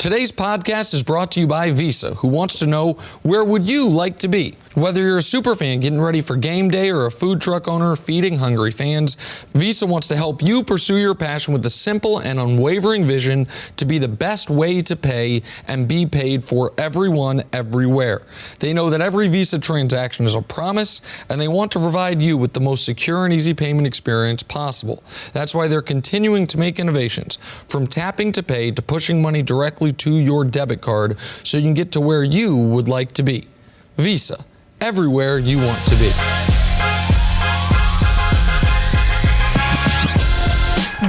Today's podcast is brought to you by Visa, who wants to know, where would you like to be? Whether you're a super fan getting ready for game day or a food truck owner feeding hungry fans, Visa wants to help you pursue your passion with a simple and unwavering vision to be the best way to pay and be paid for everyone, everywhere. They know that every Visa transaction is a promise, and they want to provide you with the most secure and easy payment experience possible. That's why they're continuing to make innovations, from tapping to pay to pushing money directly to your debit card so you can get to where you would like to be. Visa, everywhere you want to be.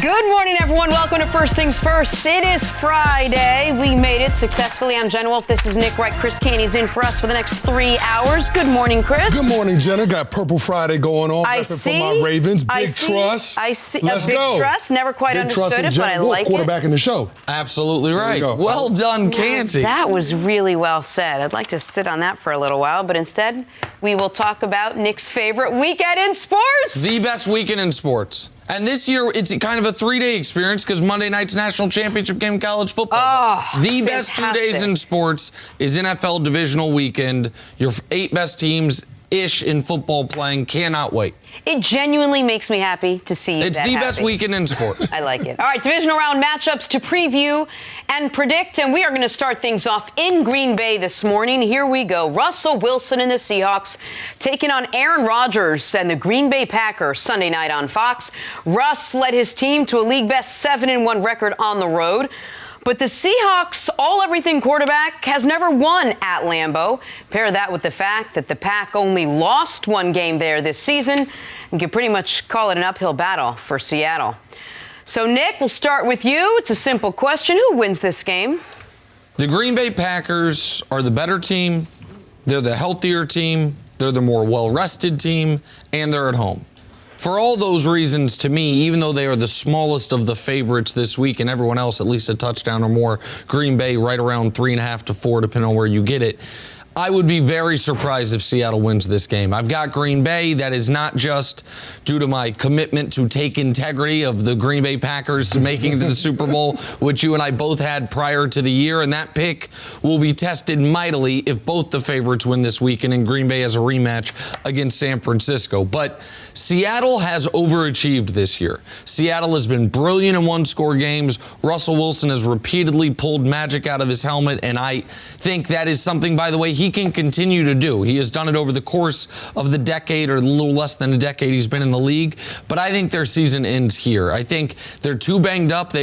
Good morning, everyone. Welcome to First Things First. It is Friday. We made it successfully. I'm Jenna Wolfe. This is Nick Wright. Chris Caney's in for us for the next 3 hours. Good morning, Chris. Good morning, Jenna. Got Purple Friday going on. I see. For my Ravens. Big trust. I see. Let's big go. Trust. Never quite big understood it, but I like it. Quarterback in the show. Absolutely right. Well done, Canty. That was really well said. I'd like to sit on that for a little while, but instead, we will talk about Nick's favorite weekend in sports. The best weekend in sports. And this year, it's kind of a 3-day experience because Monday night's national championship game in college football. Oh, the best 2 days in sports is NFL divisional weekend. Your 8 best teams-ish in football playing. Cannot wait. It genuinely makes me happy to see you. It's the best weekend in sports. I like it. All right, divisional round matchups to preview and predict, and we are going to start things off in Green Bay this morning. Here we go. Russell Wilson and the Seahawks taking on Aaron Rodgers and the Green Bay Packers Sunday night on Fox. Russ led his team to a league-best 7-1 record on the road. But the Seahawks all-everything quarterback has never won at Lambeau. Pair that with the fact that the Pack only lost 1 game there this season, and can pretty much call it an uphill battle for Seattle. So, Nick, we'll start with you. It's a simple question. Who wins this game? The Green Bay Packers are the better team. They're the healthier team. They're the more well-rested team, and they're at home. For all those reasons, to me, even though they are the smallest of the favorites this week and everyone else at least a touchdown or more, Green Bay right around 3.5 to 4, depending on where you get it, I would be very surprised if Seattle wins this game. I've got Green Bay. That is not just due to my commitment to take integrity of the Green Bay Packers making it to the Super Bowl, which you and I both had prior to the year, and that pick will be tested mightily if both the favorites win this weekend and Green Bay has a rematch against San Francisco. But Seattle has overachieved this year. Seattle has been brilliant in one-score games. Russell Wilson has repeatedly pulled magic out of his helmet, and I think that is something, by the way, he can continue to do. He has done it over the course of the decade, or a little less than a decade he's been in the league. But I think their season ends here. I think they're too banged up.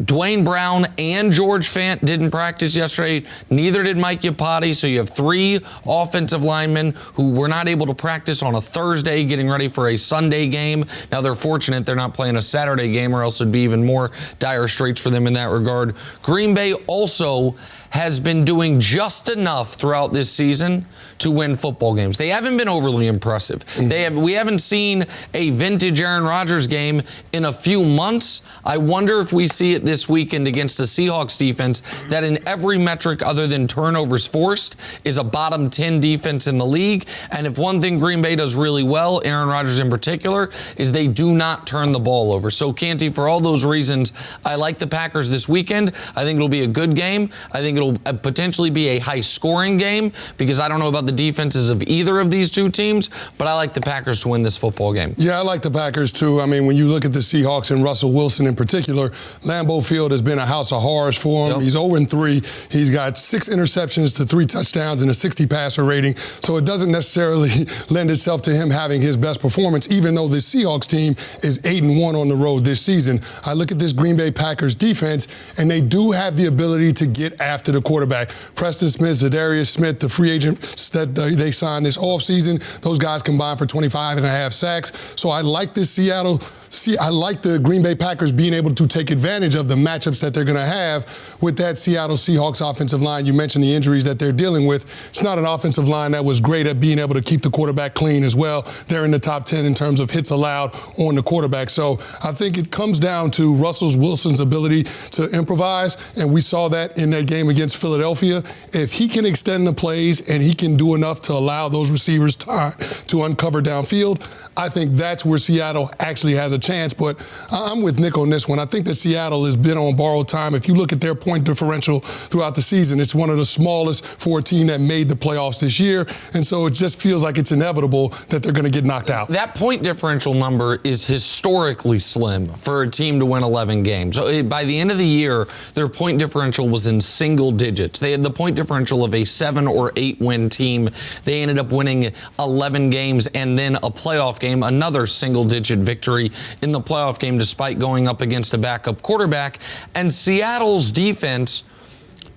Dwayne Brown and George Fant didn't practice yesterday. Neither did Mike Iupati. So you have 3 offensive linemen who were not able to practice on a Thursday, getting ready for a Sunday game. Now they're fortunate they're not playing a Saturday game, or else it'd be even more dire straits for them in that regard. Green Bay also has been doing just enough throughout this season to win football games. They haven't been overly impressive. We haven't seen a vintage Aaron Rodgers game in a few months. I wonder if we see it this weekend against the Seahawks defense that in every metric other than turnovers forced is a bottom 10 defense in the league. And if one thing Green Bay does really well, Aaron Rodgers in particular, is they do not turn the ball over. So, Canty, for all those reasons, I like the Packers this weekend. I think it'll be a good game. I think it'll potentially be a high-scoring game because I don't know about the defenses of either of these two teams, but I like the Packers to win this football game. Yeah, I like the Packers, too. I mean, when you look at the Seahawks and Russell Wilson in particular, Lambeau Field has been a house of horrors for him. Yep. He's 0-3. He's got 6 interceptions to 3 touchdowns and a 60 passer rating, so it doesn't necessarily lend itself to him having his best performance, even though the Seahawks team is 8-1 on the road this season. I look at this Green Bay Packers defense, and they do have the ability to get after the quarterback. Preston Smith, Zadarius Smith, the free agents that they signed this offseason, those guys combined for 25.5 sacks. So I like this I like the Green Bay Packers being able to take advantage of the matchups that they're going to have with that Seattle Seahawks offensive line. You mentioned the injuries that they're dealing with. It's not an offensive line that was great at being able to keep the quarterback clean as well. They're in the top 10 in terms of hits allowed on the quarterback. So I think it comes down to Russell Wilson's ability to improvise, and we saw that in that game against Philadelphia. If he can extend the plays and he can do enough to allow those receivers time to uncover downfield, I think that's where Seattle actually has a chance, but I'm with Nick on this one. I think that Seattle has been on borrowed time. If you look at their point differential throughout the season, it's one of the smallest for a team that made the playoffs this year, and so it just feels like it's inevitable that they're going to get knocked out. That point differential number is historically slim for a team to win 11 games. So by the end of the year, their point differential was in single digits. They had the point differential of a 7 or 8 win team. They ended up winning 11 games and then a playoff game, another single-digit victory in the playoff game despite going up against a backup quarterback. And Seattle's defense,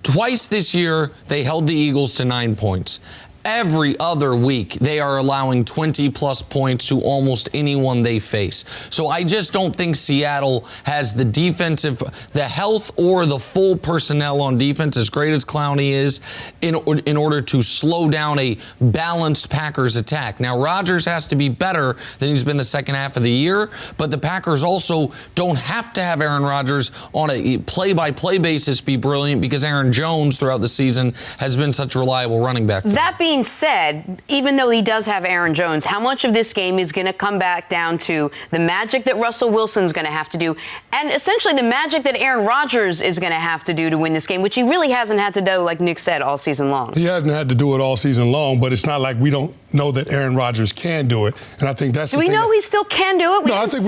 twice this year, they held the Eagles to 9 points. Every other week, they are allowing 20-plus points to almost anyone they face. So I just don't think Seattle has the health or the full personnel on defense, as great as Clowney is, in order to slow down a balanced Packers attack. Now, Rodgers has to be better than he's been the second half of the year, but the Packers also don't have to have Aaron Rodgers on a play-by-play basis be brilliant because Aaron Jones throughout the season has been such a reliable running back. That being said, even though he does have Aaron Jones, how much of this game is going to come back down to the magic that Russell Wilson's going to have to do and essentially the magic that Aaron Rodgers is going to have to do to win this game, which he really hasn't had to do, like Nick said, all season long. He hasn't had to do it all season long, but it's not like we don't know that Aaron Rodgers can do it. And I think that's do we know he still can do it? No, I think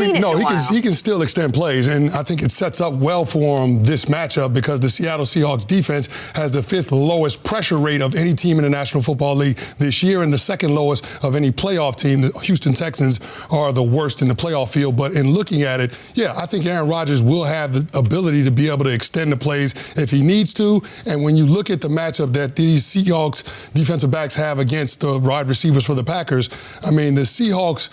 he can still extend plays, and I think it sets up well for him this matchup because the Seattle Seahawks defense has the 5th lowest pressure rate of any team in the National Football League this year and the 2nd lowest of any playoff team. The Houston Texans are the worst in the playoff field, but in looking at it, yeah, I think Aaron Rodgers will have the ability to be able to extend the plays if he needs to. And when you look at the matchup that these Seahawks defensive backs have against the wide receivers for the Packers, I mean, the Seahawks,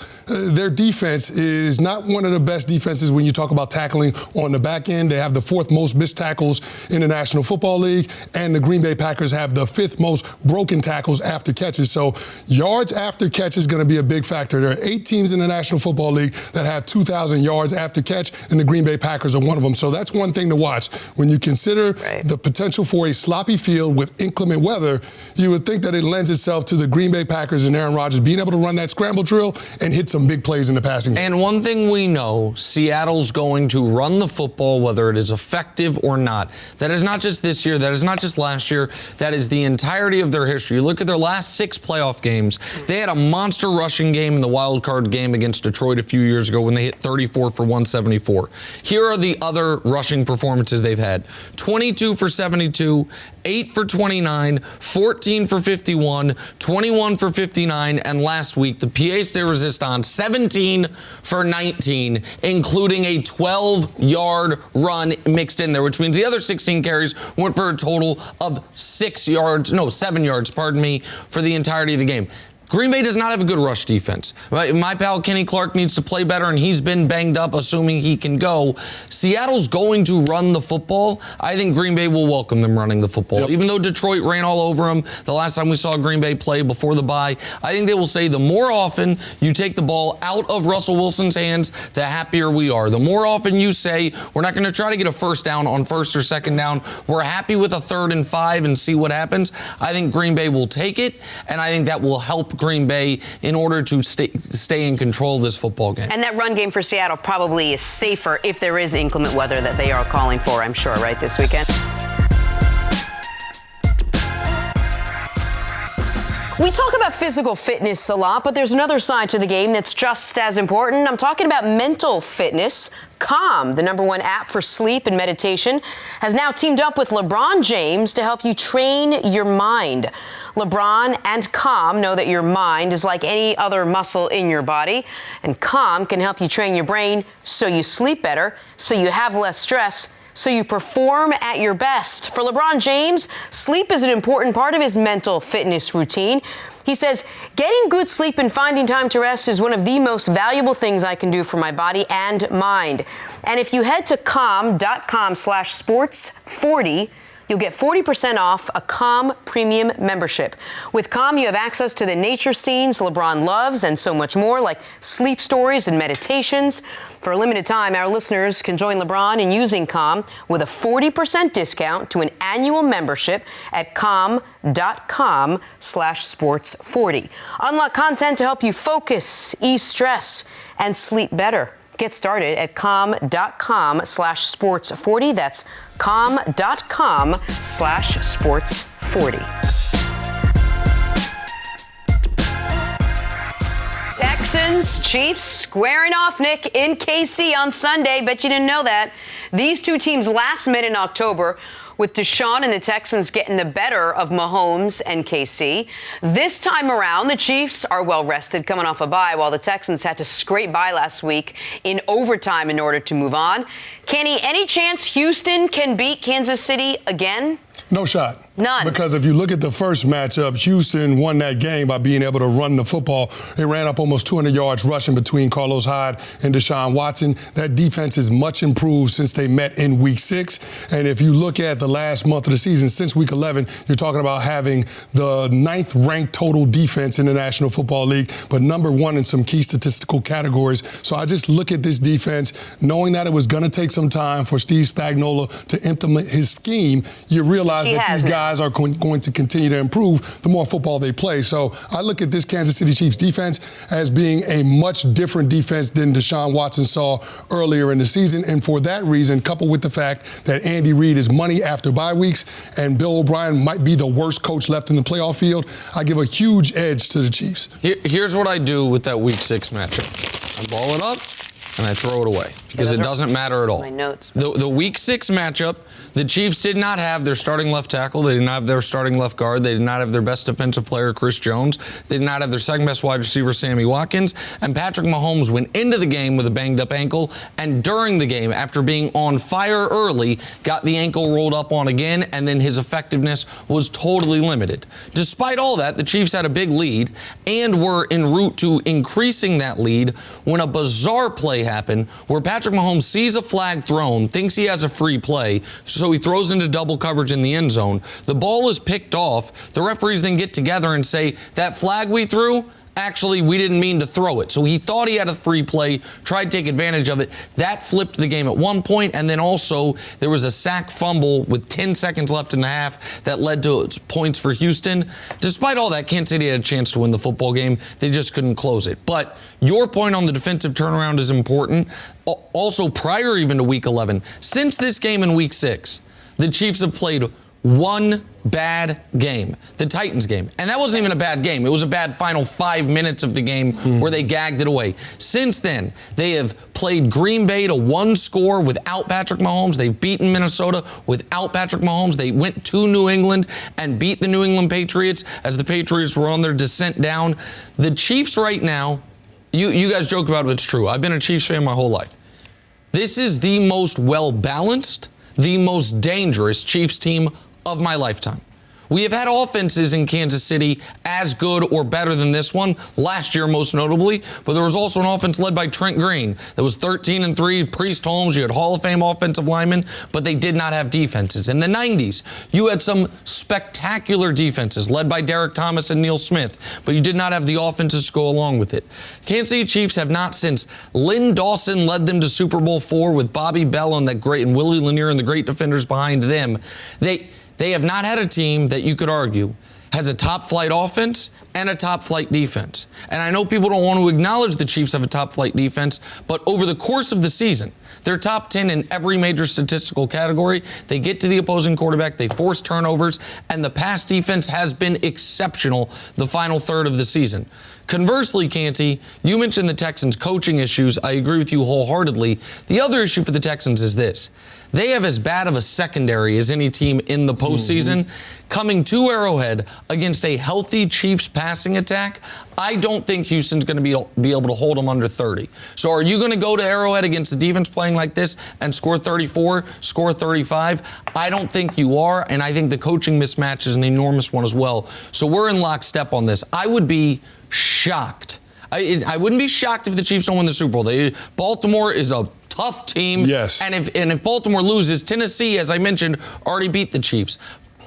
their defense is not one of the best defenses when you talk about tackling on the back end. They have the 4th most missed tackles in the National Football League, and the Green Bay Packers have the 5th most broken tackles after catches. So yards after catch is going to be a big factor. There are 8 teams in the National Football League that have 2,000 yards after catch, and the Green Bay Packers are one of them. So that's one thing to watch. When you consider the potential for a sloppy field with inclement weather, you would think that it lends itself to the Green Bay Packers and Aaron Rodgers being able to run that scramble drill and hit some big plays in the passing game. And one thing we know, Seattle's going to run the football whether it is effective or not. That is not just this year. That is not just last year. That is the entirety of their history. You look at their last 6 playoff games. They had a monster rushing game in the wild card game against Detroit a few years ago when they hit 34 for 174. Here are the other rushing performances they've had. 22 for 72, 8 for 29, 14 for 51, 21 for 59, and last week, the pièce de résistance, 17 for 19, including a 12-yard run mixed in there, which means the other 16 carries went for a total of 7 yards, for the entirety of the game. Green Bay does not have a good rush defense. My pal Kenny Clark needs to play better, and he's been banged up, assuming he can go. Seattle's going to run the football. I think Green Bay will welcome them running the football. Yep. Even though Detroit ran all over them the last time we saw Green Bay play before the bye, I think they will say the more often you take the ball out of Russell Wilson's hands, the happier we are. The more often you say, we're not going to try to get a first down on first or second down, we're happy with a 3rd and 5 and see what happens, I think Green Bay will take it, and I think that will help Green Bay in order to stay in control of this football game. And that run game for Seattle probably is safer if there is inclement weather that they are calling for, I'm sure, right, this weekend? We talk about physical fitness a lot, but there's another side to the game that's just as important. I'm talking about mental fitness. Calm, the #1 app for sleep and meditation, has now teamed up with LeBron James to help you train your mind. LeBron and Calm know that your mind is like any other muscle in your body, and Calm can help you train your brain so you sleep better, so you have less stress, so you perform at your best. For LeBron James, sleep is an important part of his mental fitness routine. He says, getting good sleep and finding time to rest is one of the most valuable things I can do for my body and mind. And if you head to calm.com/sports40, you'll get 40% off a Calm Premium membership. With Calm, you have access to the nature scenes LeBron loves and so much more, like sleep stories and meditations. For a limited time, our listeners can join LeBron in using Calm with a 40% discount to an annual membership at calm.com/sports40. Unlock content to help you focus, ease stress, and sleep better. Get started at calm.com/sports40. That's calm.com/sports40. Texans, Chiefs squaring off, Nick, in KC on Sunday. Bet you didn't know that. These two teams last met in October, with Deshaun and the Texans getting the better of Mahomes and KC. This time around, the Chiefs are well rested, coming off a bye, while the Texans had to scrape by last week in overtime in order to move on. Kenny, any chance Houston can beat Kansas City again? No shot. None. Because if you look at the first matchup, Houston won that game by being able to run the football. They ran up almost 200 yards rushing between Carlos Hyde and Deshaun Watson. That defense is much improved since they met in Week 6. And if you look at the last month of the season, since Week 11, you're talking about having the 9th-ranked total defense in the National Football League, but number 1 in some key statistical categories. So I just look at this defense, knowing that it was going to take some time for Steve Spagnuolo to implement his scheme. You realize that these guys are going to continue to improve the more football they play. So I look at this Kansas City Chiefs defense as being a much different defense than Deshaun Watson saw earlier in the season. And for that reason, coupled with the fact that Andy Reid is money after bye weeks and Bill O'Brien might be the worst coach left in the playoff field, I give a huge edge to the Chiefs. Here's what I do with that Week 6 matchup. I ball it up and I throw it away because it doesn't matter at all. My notes. The Week 6 matchup, the Chiefs did not have their starting left tackle. They did not have their starting left guard. They did not have their best defensive player, Chris Jones. They did not have their second-best wide receiver, Sammy Watkins. And Patrick Mahomes went into the game with a banged-up ankle, and during the game, after being on fire early, got the ankle rolled up on again, and then his effectiveness was totally limited. Despite all that, the Chiefs had a big lead and were en route to increasing that lead when a bizarre play happened where Patrick Mahomes sees a flag thrown, thinks he has a free play, so he throws into double coverage in the end zone. The ball is picked off. The referees then get together and say, that flag we threw, actually, we didn't mean to throw it. So he thought he had a free play, tried to take advantage of it. That flipped the game at one point, and then also there was a sack fumble with 10 seconds left in the half that led to points for Houston. Despite all that, Kansas City had a chance to win the football game. They just couldn't close it. But your point on the defensive turnaround is important. Also, prior even to Week 11, since this game in Week 6, the Chiefs have played one bad game, the Titans game. And that wasn't even a bad game. It was a bad final 5 minutes of the game where they gagged it away. Since then, they have played Green Bay to 1 score without Patrick Mahomes. They've beaten Minnesota without Patrick Mahomes. They went to New England and beat the New England Patriots as the Patriots were on their descent down. The Chiefs right now, you guys joke about it, but it's true. I've been a Chiefs fan my whole life. This is the most well-balanced, the most dangerous Chiefs team of my lifetime. We have had offenses in Kansas City as good or better than this one, last year most notably, but there was also an offense led by Trent Green that was 13-3, Priest Holmes, you had Hall of Fame offensive linemen, but they did not have defenses. In the 90s, you had some spectacular defenses led by Derek Thomas and Neil Smith, but you did not have the offenses to go along with it. Kansas City Chiefs have not, since Lynn Dawson led them to Super Bowl IV with Bobby Bell and Willie Lanier and the great defenders behind them, They have not had a team that you could argue has a top-flight offense and a top-flight defense. And I know people don't want to acknowledge the Chiefs have a top-flight defense, but over the course of the season, they're top 10 in every major statistical category. They get to the opposing quarterback, they force turnovers, and the pass defense has been exceptional the final third of the season. Conversely, Canty, you mentioned the Texans' coaching issues. I agree with you wholeheartedly. The other issue for the Texans is this. They have as bad of a secondary as any team in the postseason. Coming to Arrowhead against a healthy Chiefs passing attack, I don't think Houston's going to be able to hold them under 30. So are you going to go to Arrowhead against the defense playing like this and score 34, score 35? I don't think you are, and I think the coaching mismatch is an enormous one as well. So we're in lockstep on this. I would be shocked. I wouldn't be shocked if the Chiefs don't win the Super Bowl. Baltimore is a tough team. Yes. And if Baltimore loses, Tennessee, as I mentioned, already beat the Chiefs.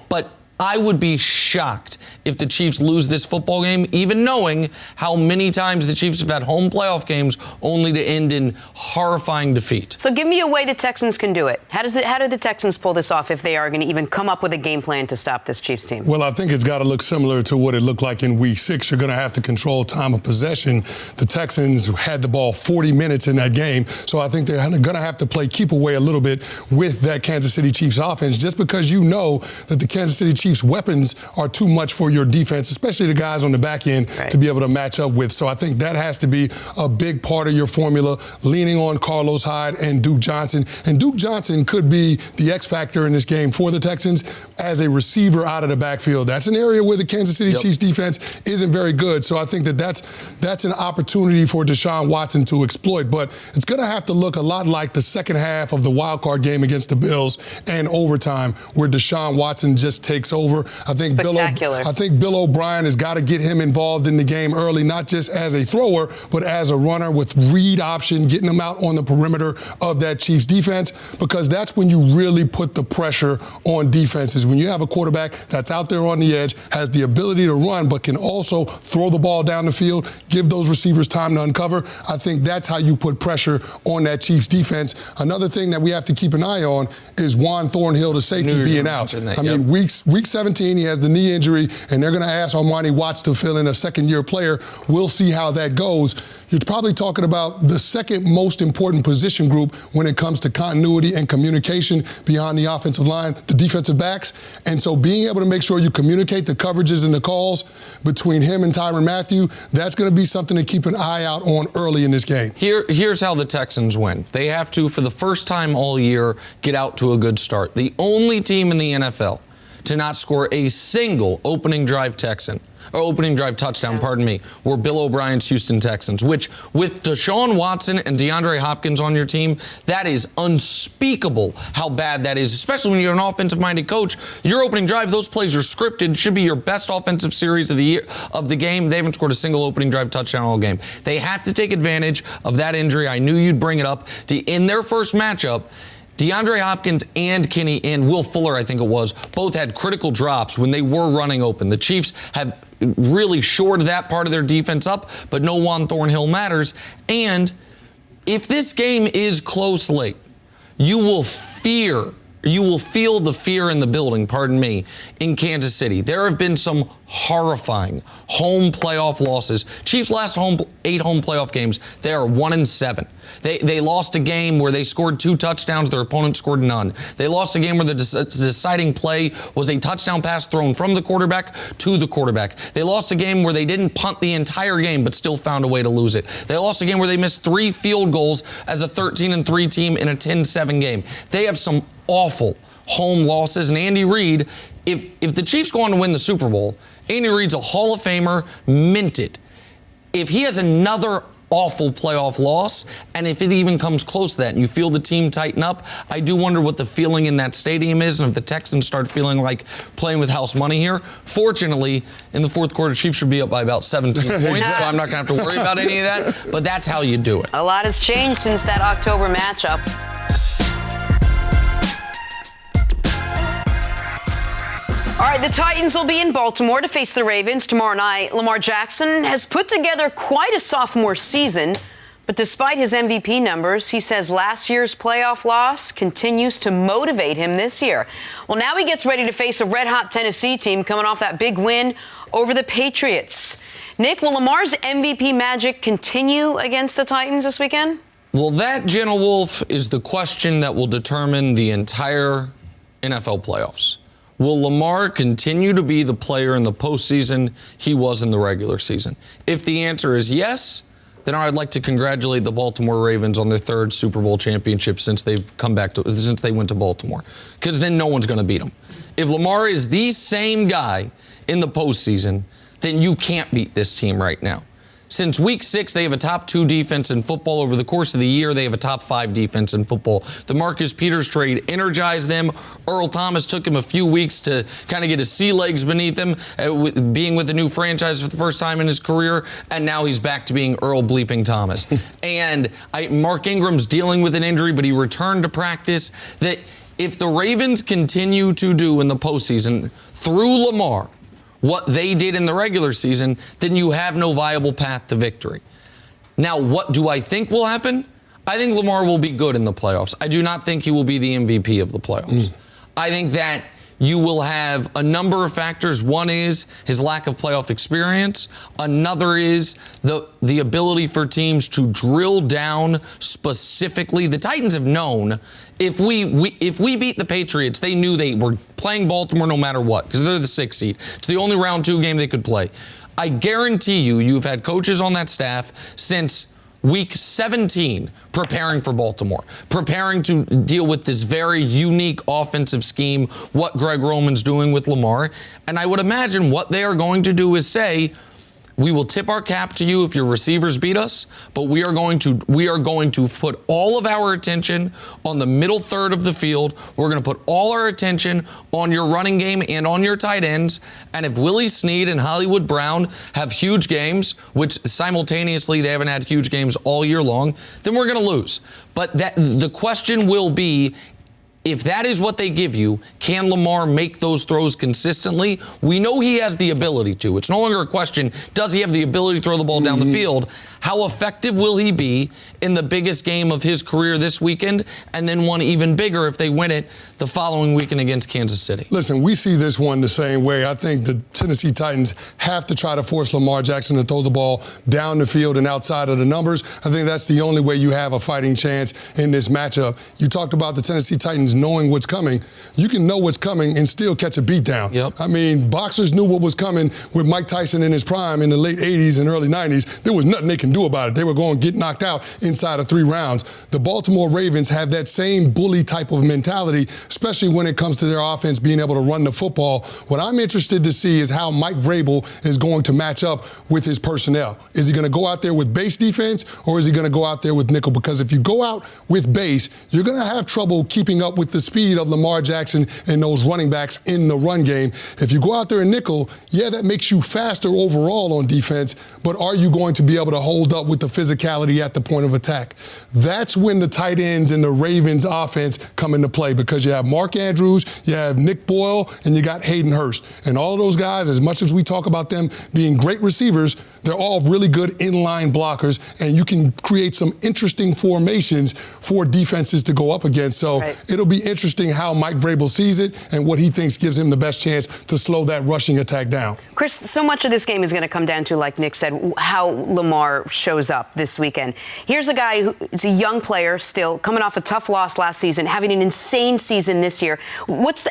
But I would be shocked if the Chiefs lose this football game, even knowing how many times the Chiefs have had home playoff games only to end in horrifying defeat. So give me a way the Texans can do it. How do the Texans pull this off if they are going to even come up with a game plan to stop this Chiefs team? Well, I think it's got to look similar to what it looked like in Week 6. You're going to have to control time of possession. The Texans had the ball 40 minutes in that game, so I think they're going to have to play keep away a little bit with that Kansas City Chiefs offense, just because you know that the Kansas City Chiefs weapons are too much for your defense, especially the guys on the back end, to be able to match up with. So I think that has to be a big part of your formula, leaning on Carlos Hyde and Duke Johnson. And Duke Johnson could be the X factor in this game for the Texans as a receiver out of the backfield. That's an area where the Kansas City Chiefs defense isn't very good. So I think that's an opportunity for Deshaun Watson to exploit. But it's going to have to look a lot like the second half of the wild card game against the Bills and overtime, where Deshaun Watson just takes over. I think Bill O'Brien has got to get him involved in the game early, not just as a thrower, but as a runner with read option, getting him out on the perimeter of that Chiefs defense, because that's when you really put the pressure on defenses. When you have a quarterback that's out there on the edge, has the ability to run, but can also throw the ball down the field, give those receivers time to uncover, I think that's how you put pressure on that Chiefs defense. Another thing that we have to keep an eye on is Juan Thornhill, the safety, being out. I mean, week 17, he has the knee injury, and they're going to ask Armani Watts to fill in a second-year player. We'll see how that goes. You're probably talking about the second most important position group when it comes to continuity and communication behind the offensive line, the defensive backs. And so being able to make sure you communicate the coverages and the calls between him and Tyrann Mathieu, that's going to be something to keep an eye out on early in this game. Here's how the Texans win. They have to, for the first time all year, get out to a good start. The only team in the NFL to not score a single opening drive touchdown, were Bill O'Brien's Houston Texans, which with Deshaun Watson and DeAndre Hopkins on your team, that is unspeakable how bad that is, especially when you're an offensive-minded coach. Your opening drive, those plays are scripted, should be your best offensive series of the game. They haven't scored a single opening drive touchdown all game. They have to take advantage of that injury. I knew you'd bring it up. In their first matchup, DeAndre Hopkins and Kenny and Will Fuller, I think it was, both had critical drops when they were running open. The Chiefs have really shored that part of their defense up, but no Juan Thornhill matters. And if this game is close late, you will feel the fear in the building, in Kansas City. There have been some horrifying home playoff losses. Chiefs' last 8 home playoff games, they are 1-7. They lost a game where they scored 2 touchdowns, their opponent scored none. They lost a game where the deciding play was a touchdown pass thrown from the quarterback to the quarterback. They lost a game where they didn't punt the entire game but still found a way to lose it. They lost a game where they missed 3 field goals as a 13-3 team in a 10-7 game. They have some awful home losses, and Andy Reid, if the Chiefs go on to win the Super Bowl, Andy Reid's a Hall of Famer, minted. If he has another awful playoff loss, and if it even comes close to that, and you feel the team tighten up, I do wonder what the feeling in that stadium is, and if the Texans start feeling like playing with house money here. Fortunately, in the fourth quarter, Chiefs should be up by about 17 points, so I'm not going to have to worry about any of that, but that's how you do it. A lot has changed since that October matchup. All right, the Titans will be in Baltimore to face the Ravens tomorrow night. Lamar Jackson has put together quite a sophomore season, but despite his MVP numbers, he says last year's playoff loss continues to motivate him this year. Well, now he gets ready to face a red-hot Tennessee team coming off that big win over the Patriots. Nick, will Lamar's MVP magic continue against the Titans this weekend? Well, that, Jenna Wolfe, is the question that will determine the entire NFL playoffs. Will Lamar continue to be the player in the postseason he was in the regular season? If the answer is yes, then I'd like to congratulate the Baltimore Ravens on their 3rd Super Bowl championship since they went to Baltimore, because then no one's going to beat them. If Lamar is the same guy in the postseason, then you can't beat this team right now. Since week 6, they have a top 2 defense in football. Over the course of the year, they have a top 5 defense in football. The Marcus Peters trade energized them. Earl Thomas took him a few weeks to kind of get his sea legs beneath him, being with the new franchise for the first time in his career, and now he's back to being Earl bleeping Thomas. And Mark Ingram's dealing with an injury, but he returned to practice. That if the Ravens continue to do in the postseason through Lamar what they did in the regular season, then you have no viable path to victory. Now, what do I think will happen? I think Lamar will be good in the playoffs. I do not think he will be the MVP of the playoffs. I think that you will have a number of factors. One is his lack of playoff experience. Another is the ability for teams to drill down specifically. The Titans have known if we beat the Patriots, they knew they were playing Baltimore no matter what because they're the 6th seed. It's the only round 2 game they could play. I guarantee you've had coaches on that staff since week 17 preparing for Baltimore, preparing to deal with this very unique offensive scheme, what Greg Roman's doing with Lamar. And I would imagine what they are going to do is say, we will tip our cap to you if your receivers beat us, but we are going to put all of our attention on the middle third of the field. We're going to put all our attention on your running game and on your tight ends. And if Willie Snead and Hollywood Brown have huge games, which simultaneously they haven't had huge games all year long, then we're going to lose. But the question will be, if that is what they give you, can Lamar make those throws consistently? We know he has the ability to. It's no longer a question, does he have the ability to throw the ball down the field? How effective will he be in the biggest game of his career this weekend, and then one even bigger if they win it the following weekend against Kansas City? Listen, we see this one the same way. I think the Tennessee Titans have to try to force Lamar Jackson to throw the ball down the field and outside of the numbers. I think that's the only way you have a fighting chance in this matchup. You talked about the Tennessee Titans knowing what's coming. You can know what's coming and still catch a beatdown. Yep. I mean, boxers knew what was coming with Mike Tyson in his prime in the late 80s and early 90s. There was nothing they can do about it. They were going to get knocked out inside of 3 rounds. The Baltimore Ravens have that same bully type of mentality, especially when it comes to their offense being able to run the football. What I'm interested to see is how Mike Vrabel is going to match up with his personnel. Is he going to go out there with base defense, or is he going to go out there with nickel? Because if you go out with base, you're going to have trouble keeping up with the speed of Lamar Jackson and those running backs in the run game. If you go out there in nickel, yeah, that makes you faster overall on defense, but are you going to be able to hold up with the physicality at the point of attack? That's when the tight ends and the Ravens offense come into play, because you have Mark Andrews, you have Nick Boyle, and you got Hayden Hurst. And all of those guys, as much as we talk about them being great receivers, they're all really good inline blockers, and you can create some interesting formations for defenses to go up against. So it'll be interesting how Mike Vrabel sees it and what he thinks gives him the best chance to slow that rushing attack down. Chris, so much of this game is going to come down to, like Nick said, how Lamar shows up this weekend. Here's a guy who is a young player still, coming off a tough loss last season, having an insane season this year.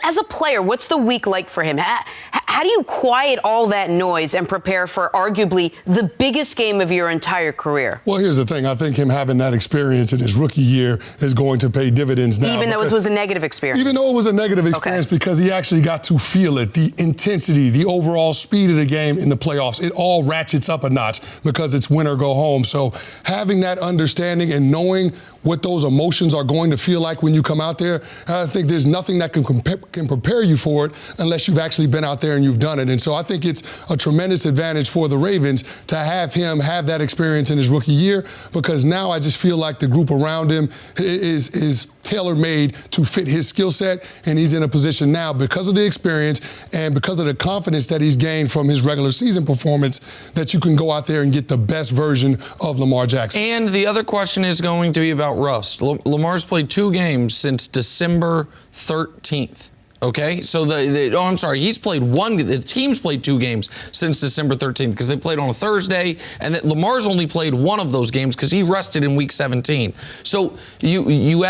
As a player, what's the week like for him? How do you quiet all that noise and prepare for arguably the biggest game of your entire career? Well, here's the thing. I think him having that experience in his rookie year is going to pay dividends now. Even though it was a negative experience? Even though it was a negative experience, because he actually got to feel it, the intensity, the overall speed of the game in the playoffs. It all ratchets up a notch because it's win or go home. So having that understanding and knowing what those emotions are going to feel like when you come out there, I think there's nothing that can prepare you for it unless you've actually been out there and you've done it. And so I think it's a tremendous advantage for the Ravens to have him have that experience in his rookie year, because now I just feel like the group around him is tailor-made to fit his skill set, and he's in a position now, because of the experience and because of the confidence that he's gained from his regular season performance, that you can go out there and get the best version of Lamar Jackson. And the other question is going to be about rust. Lamar's played 2 games since December 13th. Okay, so he's played the team's played 2 games since December 13th, because they played on a Thursday, and Lamar's only played 1 of those games because he rested in week 17. So you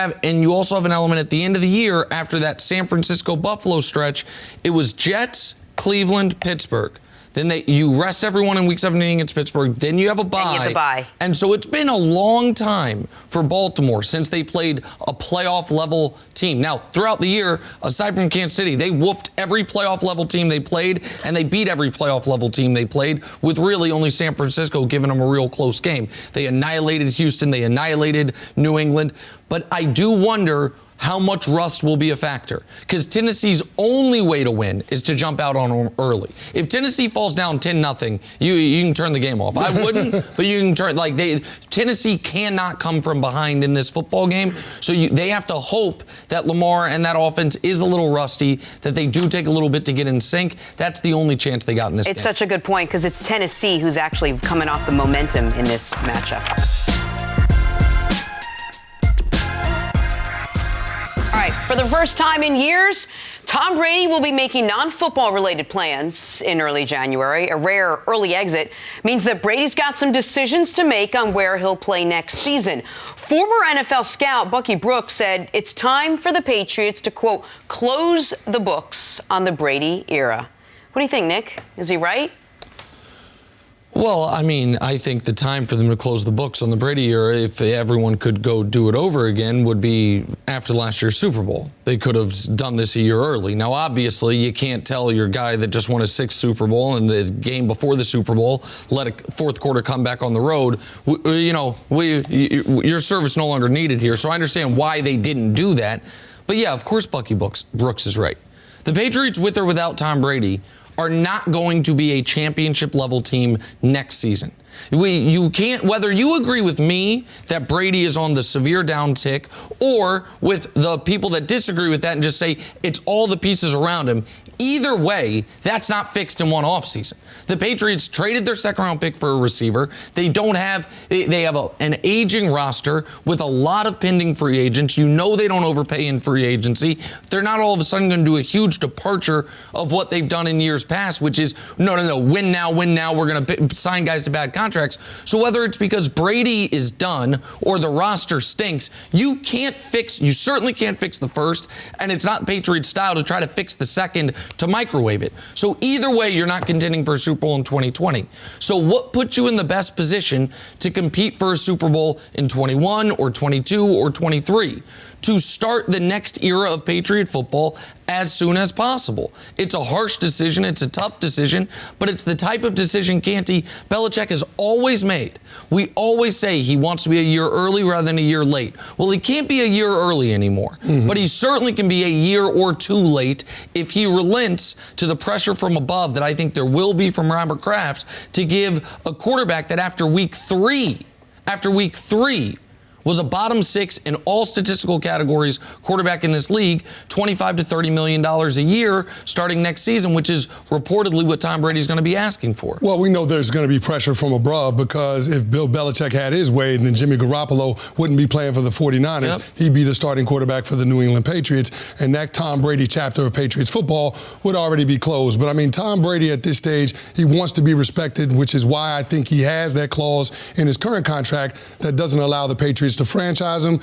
also have an element at the end of the year after that San Francisco Buffalo stretch. It was Jets, Cleveland, Pittsburgh. Then you rest everyone in week 17 against Pittsburgh. Then you have a bye. And you have the bye. And so it's been a long time for Baltimore since they played a playoff-level team. Now, throughout the year, aside from Kansas City, they whooped every playoff-level team they played, and they beat every playoff-level team they played, with really only San Francisco giving them a real close game. They annihilated Houston. They annihilated New England. But I do wonder how much rust will be a factor. Because Tennessee's only way to win is to jump out on them early. If Tennessee falls down 10-0, you can turn the game off. I wouldn't, but you can turn, Tennessee cannot come from behind in this football game. So they have to hope that Lamar and that offense is a little rusty, that they do take a little bit to get in sync. That's the only chance they got in this game. It's such a good point because it's Tennessee who's actually coming off the momentum in this matchup. All right, for the first time in years, Tom Brady will be making non-football related plans in early January. A rare early exit means that Brady's got some decisions to make on where he'll play next season. Former NFL scout Bucky Brooks said it's time for the Patriots to, quote, close the books on the Brady era. What do you think, Nick? Is he right? Well, I mean, I think the time for them to close the books on the Brady era, if everyone could go do it over again, would be after last year's Super Bowl. They could have done this a year early. Now, obviously, you can't tell your guy that just won a 6th Super Bowl and the game before the Super Bowl, let a fourth quarter comeback on the road. Your service no longer needed here, so I understand why they didn't do that. But yeah, of course, Bucky Brooks is right. The Patriots, with or without Tom Brady, are not going to be a championship level team next season. You can't, whether you agree with me that Brady is on the severe downtick or with the people that disagree with that and just say it's all the pieces around him, either way, that's not fixed in one offseason. The Patriots traded their 2nd round pick for a receiver. They have an aging roster with a lot of pending free agents. You know they don't overpay in free agency. They're not all of a sudden going to do a huge departure of what they've done in years past, which is, no, win now, we're going to sign guys to bad contracts. So whether it's because Brady is done or the roster stinks, you certainly can't fix the first, and it's not Patriot style to try to fix the second to microwave it. So either way, you're not contending for a Super Bowl in 2020. So what puts you in the best position to compete for a Super Bowl in 21 or 22 or 23? To start the next era of Patriot football as soon as possible. It's a harsh decision, it's a tough decision, but it's the type of decision Canty Belichick has always made. We always say he wants to be a year early rather than a year late. Well, he can't be a year early anymore, but he certainly can be a year or 2 late if he relents to the pressure from above that I think there will be from Robert Kraft to give a quarterback that after week three, was a bottom 6 in all statistical categories quarterback in this league, $25 to $30 million a year starting next season, which is reportedly what Tom Brady's going to be asking for. Well, we know there's going to be pressure from above because if Bill Belichick had his way, then Jimmy Garoppolo wouldn't be playing for the 49ers. Yep. He'd be the starting quarterback for the New England Patriots, and that Tom Brady chapter of Patriots football would already be closed. But, I mean, Tom Brady at this stage, he wants to be respected, which is why I think he has that clause in his current contract that doesn't allow the Patriots to franchise him.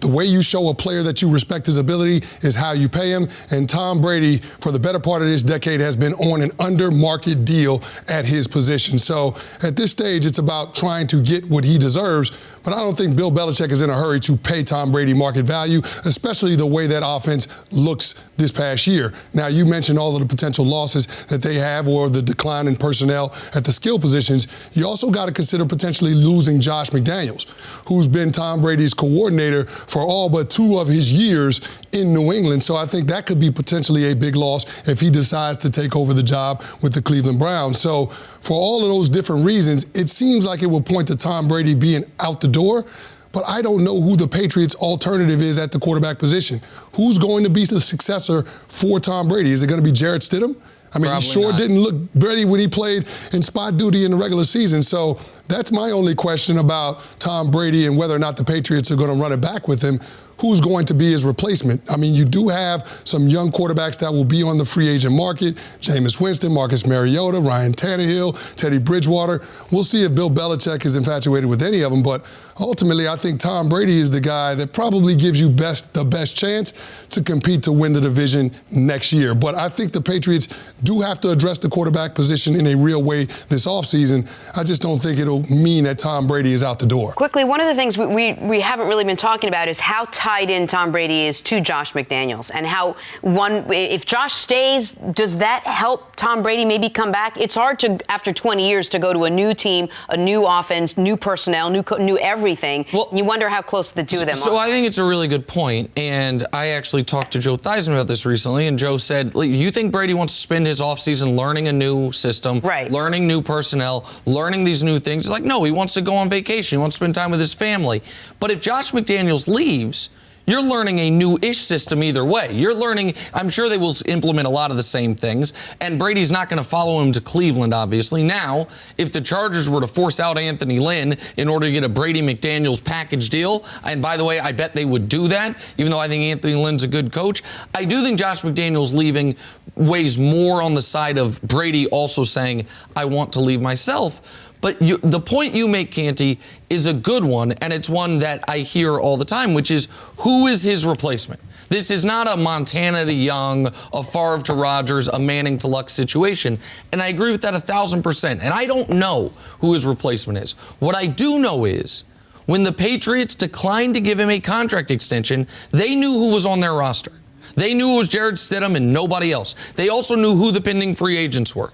The way you show a player that you respect his ability is how you pay him. And Tom Brady, for the better part of this decade, has been on an under-market deal at his position. So at this stage, it's about trying to get what he deserves. But I don't think Bill Belichick is in a hurry to pay Tom Brady market value, especially the way that offense looks this past year. Now, you mentioned all of the potential losses that they have or the decline in personnel at the skill positions. You also got to consider potentially losing Josh McDaniels, who's been Tom Brady's coordinator for all but 2 of his years in New England. So I think that could be potentially a big loss if he decides to take over the job with the Cleveland Browns. So for all of those different reasons, it seems like it will point to Tom Brady being out the door. But I don't know who the Patriots' alternative is at the quarterback position. Who's going to be the successor for Tom Brady? Is it going to be Jarrett Stidham? I mean, Probably he sure not. didn't look ready when he played in spot duty in the regular season. So that's my only question about Tom Brady and whether or not the Patriots are going to run it back with him. Who's going to be his replacement? I mean, you do have some young quarterbacks that will be on the free agent market. Jameis Winston, Marcus Mariota, Ryan Tannehill, Teddy Bridgewater. We'll see if Bill Belichick is infatuated with any of them, but ultimately I think Tom Brady is the guy that probably gives you the best chance to compete to win the division next year. But I think the Patriots do have to address the quarterback position in a real way this offseason. I just don't think it'll mean that Tom Brady is out the door. Quickly, one of the things we haven't really been talking about is how tough tied in Tom Brady is to Josh McDaniels, and how if Josh stays, does that help Tom Brady maybe come back? It's hard to, after 20 years, to go to a new team, a new offense, new personnel, new everything. Well, you wonder how close the two of them are. So I think it's a really good point, and I actually talked to Joe Theismann about this recently, and Joe said, you think Brady wants to spend his offseason learning a new system, learning new personnel, learning these new things? He's like, no, he wants to go on vacation. He wants to spend time with his family. But if Josh McDaniels leaves, you're learning a new-ish system either way. You're learning, I'm sure they will implement a lot of the same things, and Brady's not going to follow him to Cleveland, obviously. Now, if the Chargers were to force out Anthony Lynn in order to get a Brady McDaniels package deal, and by the way, I bet they would do that, even though I think Anthony Lynn's a good coach, I do think Josh McDaniels leaving weighs more on the side of Brady also saying, I want to leave myself. But the point you make, Canty, is a good one, and it's one that I hear all the time, which is, who is his replacement? This is not a Montana to Young, a Favre to Rodgers, a Manning to Luck situation, and I agree with that 1,000%. And I don't know who his replacement is. What I do know is, when the Patriots declined to give him a contract extension, they knew who was on their roster. They knew it was Jared Stidham and nobody else. They also knew who the pending free agents were.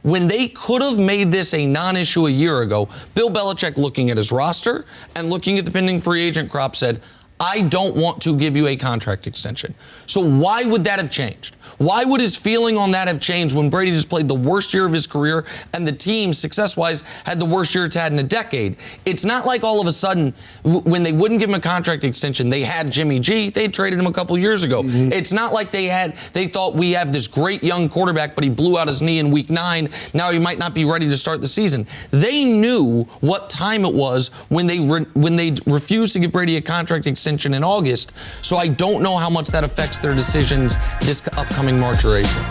When they could have made this a non-issue a year ago, Bill Belichick, looking at his roster and looking at the pending free agent crop, said, I don't want to give you a contract extension. So why would that have changed? Why would his feeling on that have changed when Brady just played the worst year of his career and the team, success-wise, had the worst year it's had in a decade? It's not like all of a sudden, when they wouldn't give him a contract extension, they had Jimmy G. They traded him a couple years ago. Mm-hmm. It's not like they thought we have this great young quarterback, but he blew out his knee in week 9. Now he might not be ready to start the season. They knew what time it was when they refused to give Brady a contract extension in August. So I don't know how much that affects their decisions this upcoming March or April.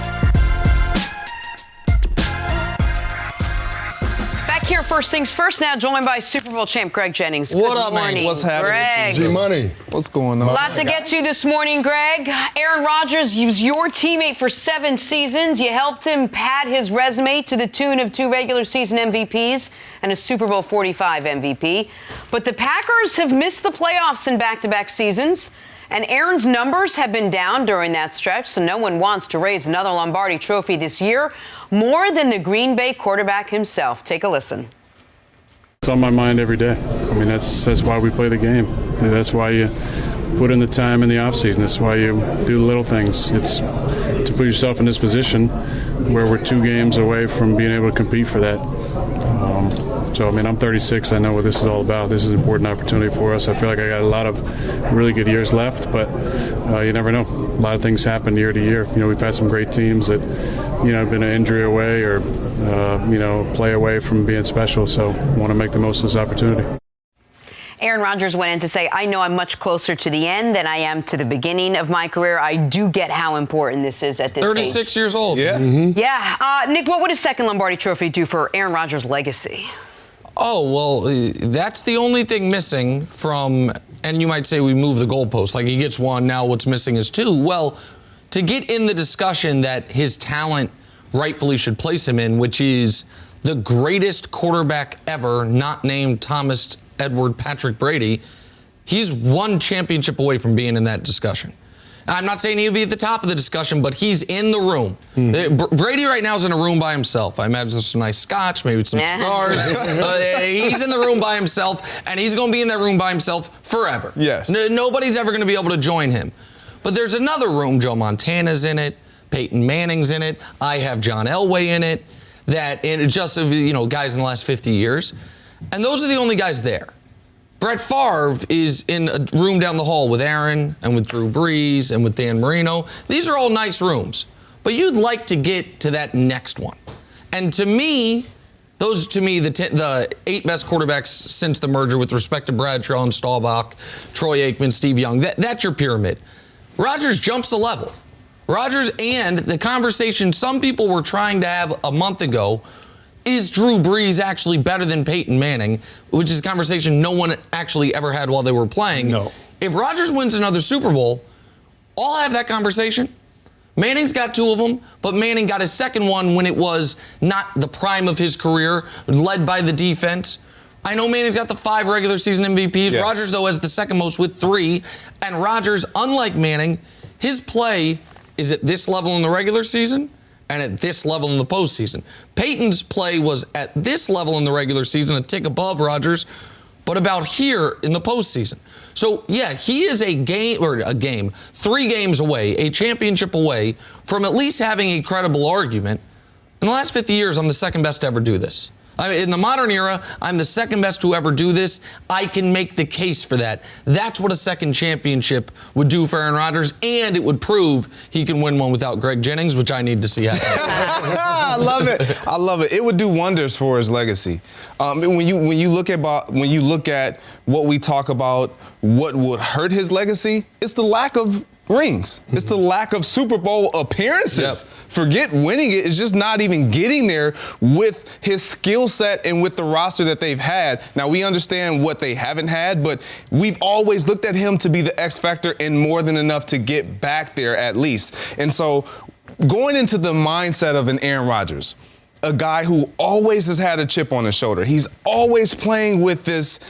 Back here, first things first, now joined by Super Bowl champ Greg Jennings. What up, man? What's happening? G-Money. What's going on? A lot to get to this morning, Greg. Aaron Rodgers was your teammate for 7 seasons. You helped him pad his resume to the tune of 2 regular season MVPs and a Super Bowl 45 MVP. But the Packers have missed the playoffs in back-to-back seasons. And Aaron's numbers have been down during that stretch, so no one wants to raise another Lombardi trophy this year, more than the Green Bay quarterback himself. Take a listen. It's on my mind every day. I mean, that's why we play the game. That's why you put in the time in the offseason. That's why you do little things. It's to put yourself in this position where we're 2 games away from being able to compete for that. So, I mean, I'm 36. I know what this is all about. This is an important opportunity for us. I feel like I got a lot of really good years left, but you never know. A lot of things happen year to year. You know, we've had some great teams that, you know, have been an injury away or, you know, play away from being special. So I want to make the most of this opportunity. Aaron Rodgers went in to say, I know I'm much closer to the end than I am to the beginning of my career. I do get how important this is at this 36 age. years old. Yeah. Mm-hmm. Yeah. Nick, what would a second Lombardi trophy do for Aaron Rodgers' legacy? Oh, well, that's the only thing missing from, and you might say we move the goalpost, like he gets 1, now what's missing is 2. Well, to get in the discussion that his talent rightfully should place him in, which is the greatest quarterback ever, not named Thomas Edward Patrick Brady, he's 1 championship away from being in that discussion. I'm not saying he'll be at the top of the discussion, but he's in the room. Brady right now is in a room by himself. I imagine some nice scotch, maybe some cigars. He's in the room by himself, and he's going to be in that room by himself forever. Yes. Nobody's ever going to be able to join him. But there's another room. Joe Montana's in it. Peyton Manning's in it. I have John Elway in it. And just of, you know, guys in the last 50 years. And those are the only guys there. Brett Favre is in a room down the hall with Aaron and with Drew Brees and with Dan Marino. These are all nice rooms, but you'd like to get to that next one. And to me, the 8 best quarterbacks since the merger with respect to Bradshaw and Staubach, Troy Aikman, Steve Young, that's your pyramid. Rodgers jumps a level. Rodgers, and the conversation some people were trying to have a month ago, is Drew Brees actually better than Peyton Manning, which is a conversation no one actually ever had while they were playing. No. If Rodgers wins another Super Bowl, I'll have that conversation. Manning's got 2 of them, but Manning got his second one when it was not the prime of his career, led by the defense. I know Manning's got the 5 regular season MVPs. Yes. Rodgers, though, has the second most with 3. And Rodgers, unlike Manning, his play is at this level in the regular season and at this level in the postseason. Peyton's play was at this level in the regular season, a tick above Rodgers, but about here in the postseason. So, yeah, he is 3 games away, a championship away from at least having a credible argument. In the last 50 years, I'm the second best to ever do this. In the modern era, I'm the second best to ever do this. I can make the case for that. That's what a second championship would do for Aaron Rodgers, and it would prove he can win one without Greg Jennings, which I need to see happen. I love it. I love it. It would do wonders for his legacy. When you look at what we talk about, what would hurt his legacy, it's the lack of rings. It's the lack of Super Bowl appearances. Yep. Forget winning it. It's just not even getting there with his skill set and with the roster that they've had. Now, we understand what they haven't had, but we've always looked at him to be the X factor and more than enough to get back there at least. And so going into the mindset of an Aaron Rodgers, a guy who always has had a chip on his shoulder, he's always playing with this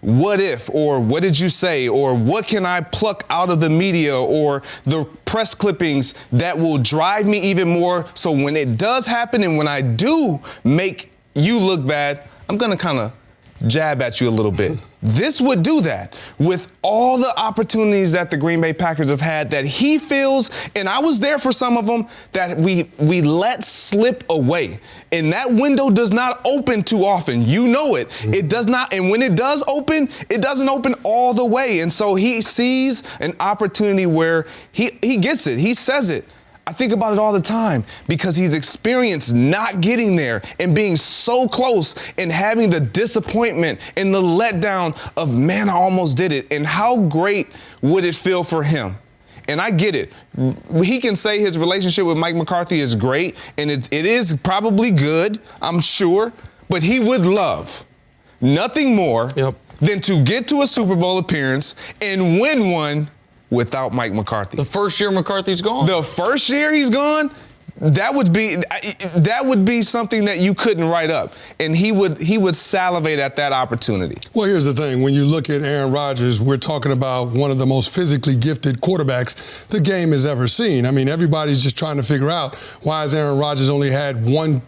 what if, or what did you say, or what can I pluck out of the media or the press clippings that will drive me even more, so when it does happen and when I do make you look bad, I'm going to kind of jab at you a little bit. This would do that with all the opportunities that the Green Bay Packers have had that he feels, and I was there for some of them, that we let slip away. And that window does not open too often. You know it. It does not. And when it does open, it doesn't open all the way. And so he sees an opportunity where he gets it. He says it. I think about it all the time because he's experienced not getting there and being so close and having the disappointment and the letdown of, man, I almost did it. And how great would it feel for him? And I get it. He can say his relationship with Mike McCarthy is great, and it is probably good, I'm sure, but he would love nothing more than to get to a Super Bowl appearance and win one without Mike McCarthy. The first year McCarthy's gone? The first year he's gone? That would be something that you couldn't write up, and he would salivate at that opportunity. Well, here's the thing. When you look at Aaron Rodgers, we're talking about one of the most physically gifted quarterbacks the game has ever seen. I mean, everybody's just trying to figure out, why has Aaron Rodgers only had one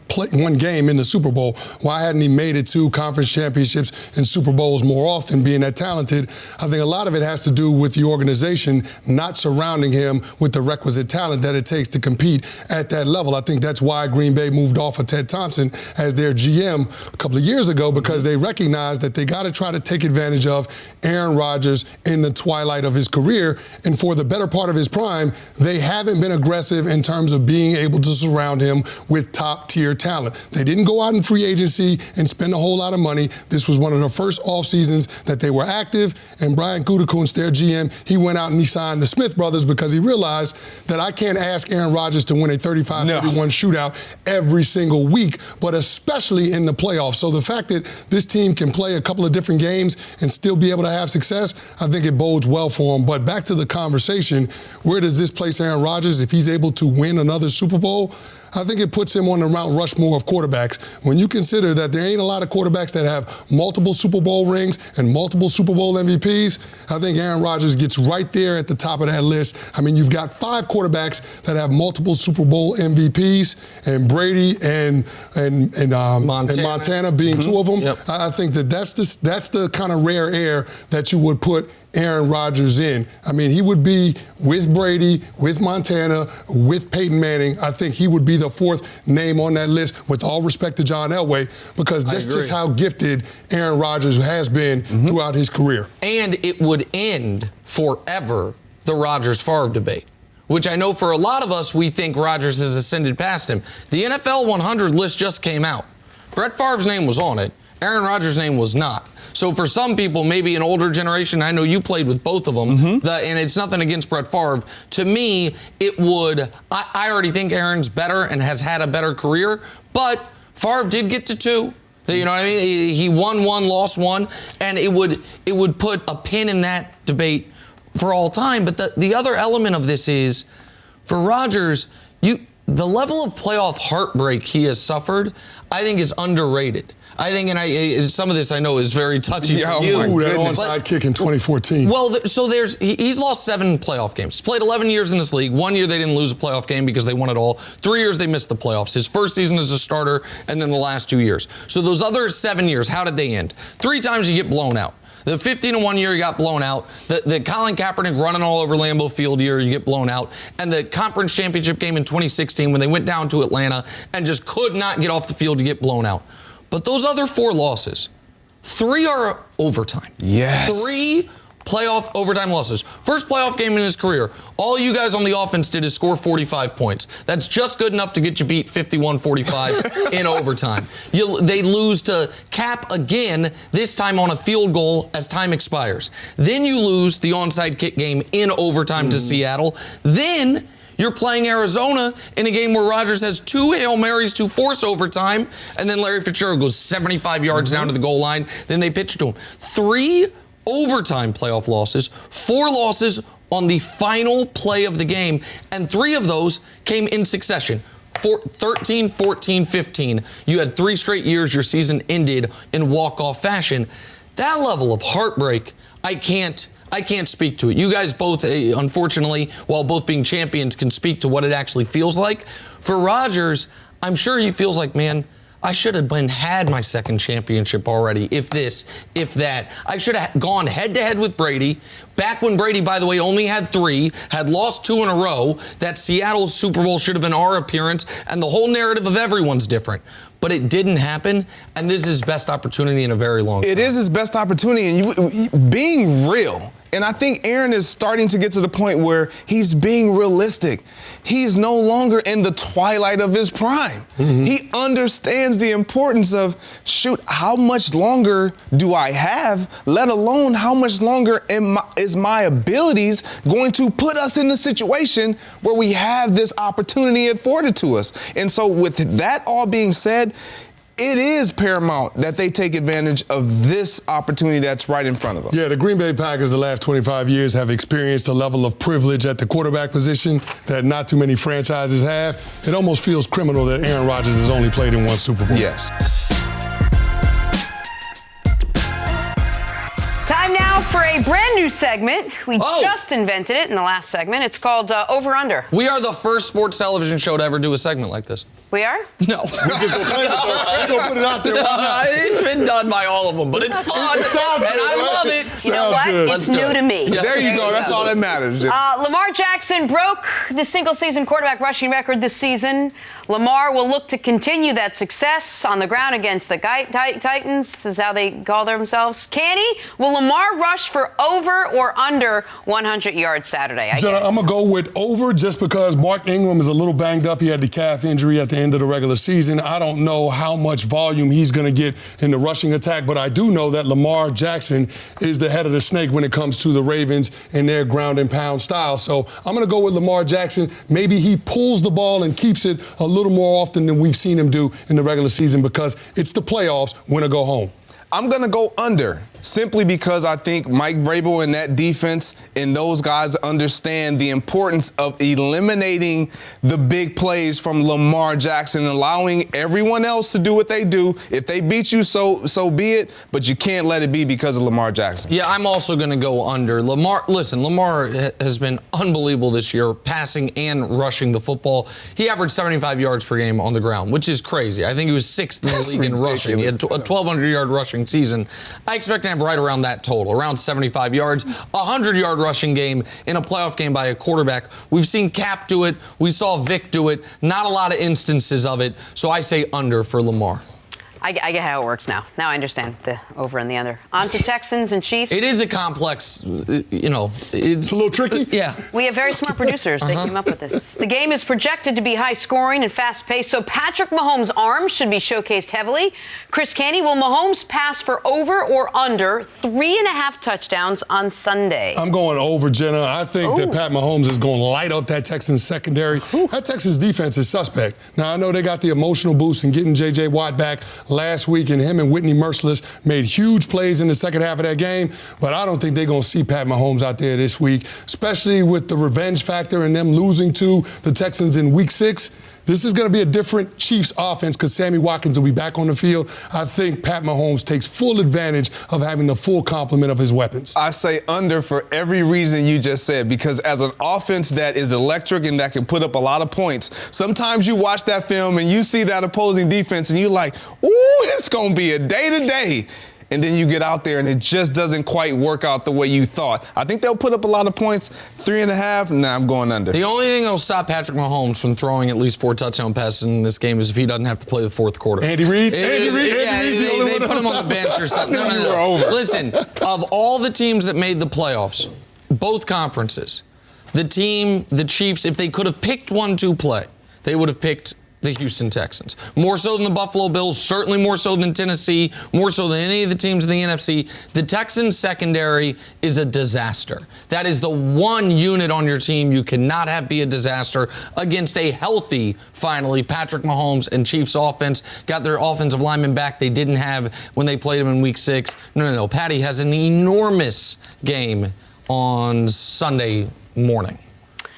game in the Super Bowl? Why hadn't he made it to conference championships and Super Bowls more often, being that talented? I think a lot of it has to do with the organization not surrounding him with the requisite talent that it takes to compete at that level. I think that's why Green Bay moved off of Ted Thompson as their GM a couple of years ago, because they recognized that they got to try to take advantage of Aaron Rodgers in the twilight of his career. And for the better part of his prime, they haven't been aggressive in terms of being able to surround him with top-tier talent. They didn't go out in free agency and spend a whole lot of money. This was one of the first off seasons that they were active, and Brian Gutekunst, their GM, he went out and he signed the Smith brothers because he realized that I can't ask Aaron Rodgers to win a 35-31 shootout every single week, but especially in the playoffs. So the fact that this team can play a couple of different games and still be able to have success, I think it bodes well for them. But back to the conversation, where does this place Aaron Rodgers if he's able to win another Super Bowl? I think it puts him on the Mount Rushmore of quarterbacks. When you consider that there ain't a lot of quarterbacks that have multiple Super Bowl rings and multiple Super Bowl MVPs, I think Aaron Rodgers gets right there at the top of that list. I mean, you've got 5 quarterbacks that have multiple Super Bowl MVPs, and Brady and Montana being 2 of them. Yep. I think that's the kind of rare air that you would put Aaron Rodgers in. I mean, he would be with Brady, with Montana, with Peyton Manning. I think he would be the 4th name on that list, with all respect to John Elway, because that's just how gifted Aaron Rodgers has been throughout his career. And it would end forever the Rodgers Favre debate, which I know for a lot of us, we think Rodgers has ascended past him. The NFL 100 list just came out. Brett Favre's name was on it. Aaron Rodgers' name was not. So for some people, maybe an older generation, I know you played with both of them, and it's nothing against Brett Favre. To me, it would, I already think Aaron's better and has had a better career, but Favre did get to 2. You know what I mean? He won 1, lost 1, and it would put a pin in that debate for all time. But the other element of this is, for Rodgers, the level of playoff heartbreak he has suffered, I think, is underrated. I think, and some of this I know is very touchy for you. Ooh, that onside kick in 2014. Well, so he's lost 7 playoff games. He's played 11 years in this league. 1 year they didn't lose a playoff game because they won it all. 3 years they missed the playoffs. His first season as a starter, and then the last 2 years. So those other 7 years, how did they end? 3 times you get blown out. The 15-1 year, you got blown out. The Colin Kaepernick running all over Lambeau Field year, you get blown out. And the conference championship game in 2016 when they went down to Atlanta and just could not get off the field to get blown out. But those other 4 losses, 3 are overtime. Yes. 3 playoff overtime losses. First playoff game in his career. All you guys on the offense did is score 45 points. That's just good enough to get you beat 51-45 in overtime. They lose to Cap again, this time on a field goal as time expires. Then you lose the onside kick game in overtime to Seattle. Then you're playing Arizona in a game where Rodgers has 2 Hail Marys to force overtime, and then Larry Fitzgerald goes 75 yards down to the goal line. Then they pitch to him. 3 overtime playoff losses, 4 losses on the final play of the game, and 3 of those came in succession. 13, 14, 15. You had 3 straight years your season ended in walk-off fashion. That level of heartbreak, I can't speak to it. You guys both, unfortunately, while both being champions, can speak to what it actually feels like. For Rodgers, I'm sure he feels like, man, I should have had my second championship already, if this, if that. I should have gone head-to-head with Brady. Back when Brady, by the way, only had 3, had lost 2 in a row, that Seattle's Super Bowl should have been our appearance, and the whole narrative of everyone's different. But it didn't happen, and this is his best opportunity in a very long time. It is his best opportunity, and being real. And I think Aaron is starting to get to the point where he's being realistic. He's no longer in the twilight of his prime. He understands the importance of, shoot, how much longer do I have, let alone how much longer is my abilities going to put us in the situation where we have this opportunity afforded to us. And so with that all being said, it is paramount that they take advantage of this opportunity that's right in front of them. Yeah, the Green Bay Packers the last 25 years have experienced a level of privilege at the quarterback position that not too many franchises have. It almost feels criminal that Aaron Rodgers has only played in 1 Super Bowl. Yes. Time now for a brand new segment. We just invented it in the last segment. It's called OverUnder. We are the first sports television show to ever do a segment like this. We are? No. We're just going to put it out there. It's been done by all of them, but it's fun. It sounds and good, I right? love it. You know what? Good. It's new to me. Yeah. There you go. That's all that matters. Lamar Jackson broke the single-season quarterback rushing record this season. Lamar will look to continue that success on the ground against the Titans. This is how they call themselves. Can he? Will Lamar rush for over or under 100 yards Saturday? Jenna, I'm going to go with over just because Mark Ingram is a little banged up. He had the calf injury at the end of the regular season. I don't know how much volume he's going to get in the rushing attack, but I do know that Lamar Jackson is the head of the snake when it comes to the Ravens and their ground and pound style. So I'm going to go with Lamar Jackson. Maybe he pulls the ball and keeps it a little more often than we've seen him do in the regular season because it's the playoffs, win or go home. I'm going to go under, simply because I think Mike Vrabel and that defense and those guys understand the importance of eliminating the big plays from Lamar Jackson, allowing everyone else to do what they do. If they beat you, so be it, but you can't let it be because of Lamar Jackson. Yeah, I'm also going to go under. Lamar has been unbelievable this year, passing and rushing the football. He averaged 75 yards per game on the ground, which is crazy. I think he was 6th in the league in rushing. He had a 1,200-yard rushing season. I expect to have right around that total, around 75 yards. 100-yard rushing game in a playoff game by a quarterback. We've seen Cap do it. We saw Vic do it. Not a lot of instances of it, so I say under for Lamar. I get how it works now. Now I understand the over and the under. On to Texans and Chiefs. It is a complex, It's a little tricky. Yeah. We have very smart producers. They came up with this. The game is projected to be high scoring and fast paced, so Patrick Mahomes' arm should be showcased heavily. Chris Canty, will Mahomes pass for over or under 3.5 touchdowns on Sunday? I'm going over, Jenna. I think that Pat Mahomes is going to light up that Texans secondary. That Texans defense is suspect. Now, I know they got the emotional boost in getting J.J. Watt back last week, and him and Whitney Merciless made huge plays in the second half of that game, but I don't think they're going to see Pat Mahomes out there this week, especially with the revenge factor and them losing to the Texans in week 6. this is going to be a different Chiefs offense because Sammy Watkins will be back on the field. I think Pat Mahomes takes full advantage of having the full complement of his weapons. I say under for every reason you just said, because as an offense that is electric and that can put up a lot of points, sometimes you watch that film and you see that opposing defense and you're like, ooh, it's going to be a day-to-day. And then you get out there and it just doesn't quite work out the way you thought. I think they'll put up a lot of points. 3.5, nah, I'm going under. The only thing that will stop Patrick Mahomes from throwing at least 4 touchdown passes in this game is if he doesn't have to play the fourth quarter. Andy Reid? They put him on the bench or something. No. Listen, of all the teams that made the playoffs, both conferences, the Chiefs, if they could have picked one to play, they would have picked the Houston Texans. More so than the Buffalo Bills, certainly more so than Tennessee, more so than any of the teams in the NFC. The Texans secondary is a disaster. That is the one unit on your team you cannot have be a disaster against a healthy, finally, Patrick Mahomes and Chiefs offense. Got their offensive lineman back they didn't have when they played him in Week 6. No. Patty has an enormous game on Sunday morning.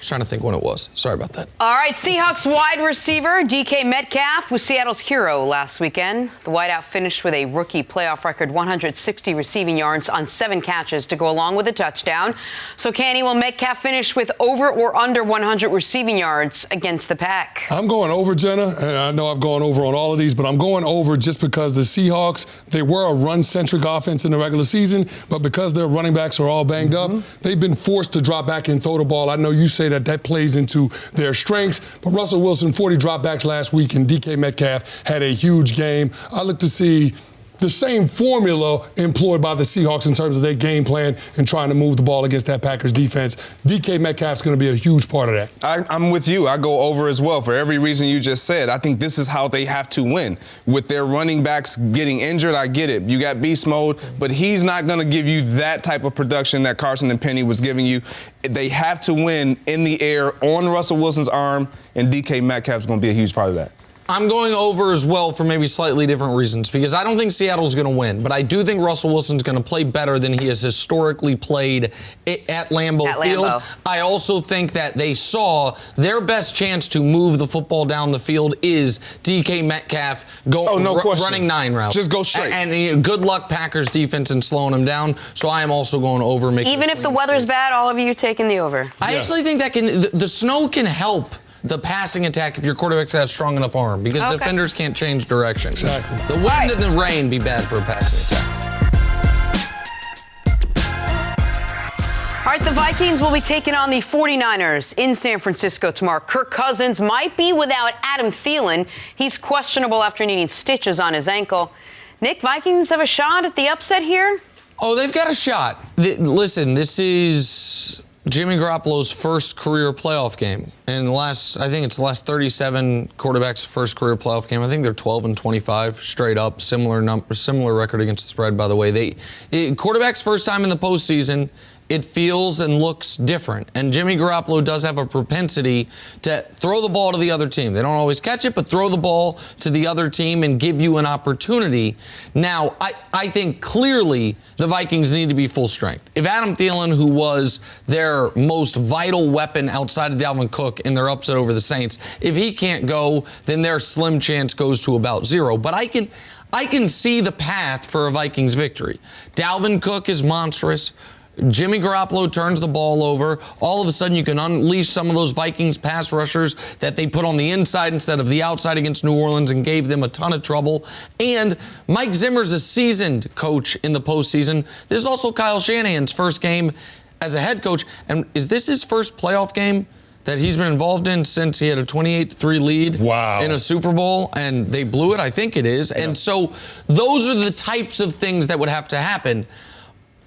Trying to think when it was. Sorry about that. All right, Seahawks wide receiver DK Metcalf was Seattle's hero last weekend. The wideout finished with a rookie playoff record 160 receiving yards on 7 catches to go along with a touchdown. So, Kenny, will Metcalf finish with over or under 100 receiving yards against the Pack? I'm going over, Jenna, and I know I've gone over on all of these, but I'm going over just because the Seahawks, they were a run-centric offense in the regular season, but because their running backs are all banged up, they've been forced to drop back and throw the ball. I know you say that plays into their strengths. But Russell Wilson, 40 dropbacks last week, and DK Metcalf had a huge game. I look to see the same formula employed by the Seahawks in terms of their game plan and trying to move the ball against that Packers defense. DK Metcalf's going to be a huge part of that. I'm with you. I go over as well for every reason you just said. I think this is how they have to win. With their running backs getting injured, I get it. You got beast mode, but he's not going to give you that type of production that Carson and Penny was giving you. They have to win in the air on Russell Wilson's arm, and DK Metcalf's going to be a huge part of that. I'm going over as well for maybe slightly different reasons because I don't think Seattle's going to win, but I do think Russell Wilson's going to play better than he has historically played at Lambeau Field. I also think that they saw their best chance to move the football down the field is DK Metcalf running 9 routes. Just go straight. And good luck Packers defense in slowing them down, so I am also going over. Even if the weather's bad, all of you taking the over. I actually think that the snow can help the passing attack if your quarterback's got a strong enough arm because defenders can't change direction. Exactly. The wind and the rain be bad for a passing attack. All right, the Vikings will be taking on the 49ers in San Francisco tomorrow. Kirk Cousins might be without Adam Thielen. He's questionable after needing stitches on his ankle. Nick, Vikings have a shot at the upset here? Oh, they've got a shot. Listen, this is Jimmy Garoppolo's first career playoff game. And the last 37 quarterbacks' first career playoff game. I think they're 12-25 straight up. Similar record against the spread, by the way. Quarterback's first time in the postseason. It feels and looks different. And Jimmy Garoppolo does have a propensity to throw the ball to the other team. They don't always catch it, but throw the ball to the other team and give you an opportunity. Now, I think clearly the Vikings need to be full strength. If Adam Thielen, who was their most vital weapon outside of Dalvin Cook in their upset over the Saints, if he can't go, then their slim chance goes to about 0. But I can see the path for a Vikings victory. Dalvin Cook is monstrous. Jimmy Garoppolo turns the ball over. All of a sudden, you can unleash some of those Vikings pass rushers that they put on the inside instead of the outside against New Orleans and gave them a ton of trouble. And Mike Zimmer's a seasoned coach in the postseason. This is also Kyle Shanahan's first game as a head coach. And is this his first playoff game that he's been involved in since he had a 28-3 lead in a Super Bowl, and they blew it? I think it is. Yeah. And so those are the types of things that would have to happen.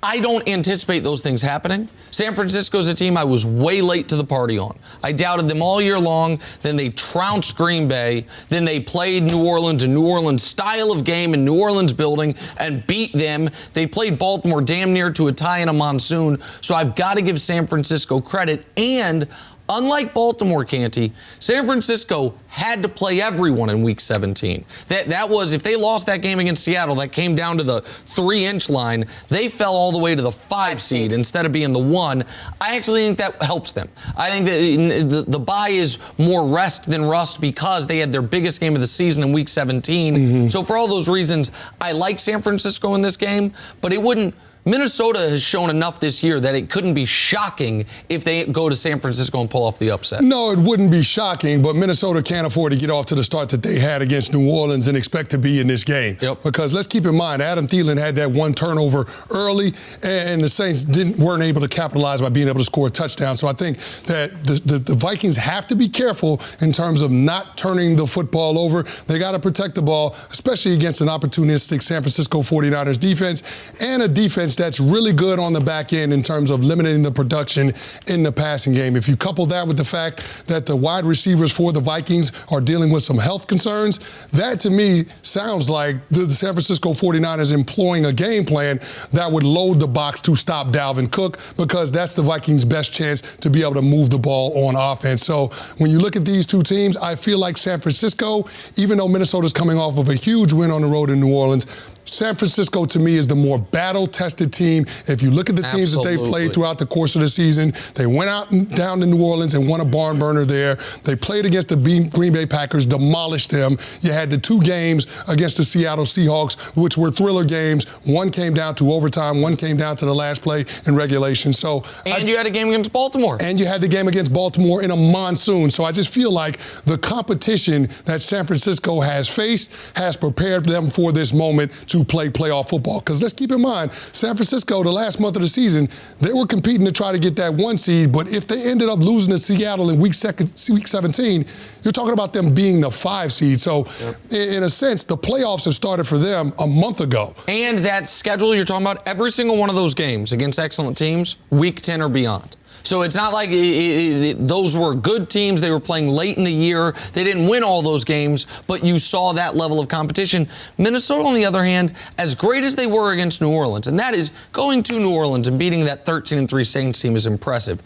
I don't anticipate those things happening. San Francisco's a team I was way late to the party on. I doubted them all year long. Then they trounced Green Bay. Then they played New Orleans, a New Orleans style of game in New Orleans building, and beat them. They played Baltimore damn near to a tie in a monsoon. So I've got to give San Francisco credit. And Unlike Baltimore, Canty, San Francisco had to play everyone in Week 17. That was, if they lost that game against Seattle, that came down to the 3-inch line, they fell all the way to the 5 seed instead of being the 1. I actually think that helps them. I think that the bye is more rest than rust because they had their biggest game of the season in Week 17. So for all those reasons, I like San Francisco in this game, but it wouldn't. Minnesota has shown enough this year that it couldn't be shocking if they go to San Francisco and pull off the upset. No, it wouldn't be shocking, but Minnesota can't afford to get off to the start that they had against New Orleans and expect to be in this game. Because let's keep in mind, Adam Thielen had that one turnover early, and the Saints weren't able to capitalize by being able to score a touchdown. So I think that the Vikings have to be careful in terms of not turning the football over. They got to protect the ball, especially against an opportunistic San Francisco 49ers defense and a defense that's really good on the back end in terms of limiting the production in the passing game. If you couple that with the fact that the wide receivers for the Vikings are dealing with some health concerns, that to me sounds like the San Francisco 49ers employing a game plan that would load the box to stop Dalvin Cook, because that's the Vikings' best chance to be able to move the ball on offense. So when you look at these two teams, I feel like San Francisco, even though Minnesota's coming off of a huge win on the road in New Orleans, San Francisco, to me, is the more battle-tested team. If you look at the teams that they've played throughout the course of the season, they went out and down to New Orleans and won a barn burner there. They played against the Green Bay Packers, demolished them. You had the 2 games against the Seattle Seahawks, which were thriller games. One came down to overtime. One came down to the last play in regulation. So, and you had a game against Baltimore. And you had the game against Baltimore in a monsoon. So I just feel like the competition that San Francisco has faced has prepared them for this moment to play playoff football. Because let's keep in mind, San Francisco, the last month of the season, they were competing to try to get that 1 seed, but if they ended up losing to Seattle in Week 17, you're talking about them being the 5 seed. So in a sense, the playoffs have started for them a month ago. And that schedule you're talking about, every single one of those games against excellent teams, Week 10 or beyond. So it's not like those were good teams. They were playing late in the year. They didn't win all those games, but you saw that level of competition. Minnesota, on the other hand, as great as they were against New Orleans, and that is going to New Orleans and beating that 13-3 Saints team is impressive.